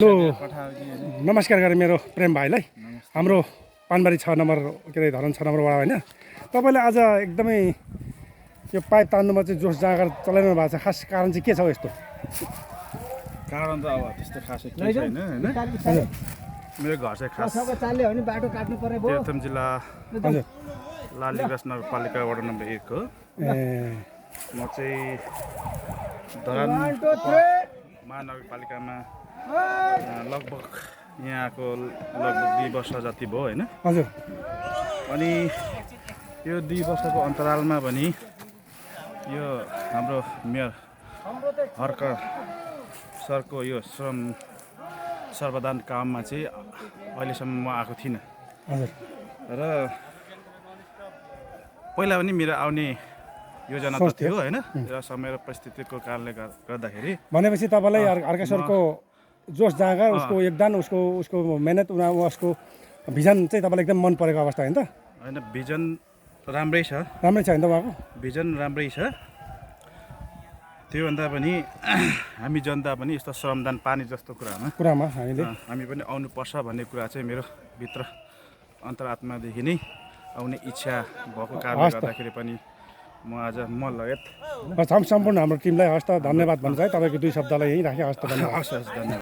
hello नमस्कार गरेँ मेरो प्रेम भाइलाई हाम्रो पानबारी 6 नम्बर के अरे धरान 6 नम्बर वडा होइन तपाईँले आज एकदमै यो पाइप तान्नुमा चाहिँ जोस जाँगर चलाइरहनु भएको छ खास कारण चाहिँ के छ यस्तो कारण त अब त्यस्तो खासै केही छैन हैन मेरो घर चाहिँ खास बाटो काट्नु पर्ने भयो तेह्रथुम जिल्ला हजुर लालीगञ्ज नगरपालिका वडा नम्बर 1 हो म चाहिँ धरान महानगरपालिकामा लगभग यहाँको लगभग 2 वर्ष जति भयो हैन हजुर अनि यो 2 वर्षको अन्तरालमा पनि यो हाम्रो मेयर हर्क सरको यो श्रम सर्वदान काममा चाहिँ अहिलेसम्म म आएको थिइनँ हजुर र पहिला पनि मेरो आउने योजना त थियो हैन र समय र परिस्थितिको कारणले गर्दाखेरि भनेपछि तपाईँलाई अर्केश्वरको जोस जाँगर उसको योगदान उसको मेहनत उसको भिजन चाहिँ तपाईँलाई एकदम मन परेको अवस्था होइन त हैन भिजन राम्रै छ छ होइन त उहाँको भिजन राम्रै छ त्योभन्दा पनि हामी जनता पनि यस्तो श्रमदान पानी जस्तो कुरामा हामीले हामी पनि आउनुपर्छ भन्ने कुरा चाहिँ मेरो भित्र अन्तरात्मादेखि नै आउने इच्छा भएको कारणले गर्दाखेरि पनि म आज म लगायत सम्पूर्ण हाम्रो टिमलाई हस्त धन्यवाद भन्न चाहे तपाईँको 2 शब्दलाई यहीँ राखेँ हस्त धन्यवाद धन्यवाद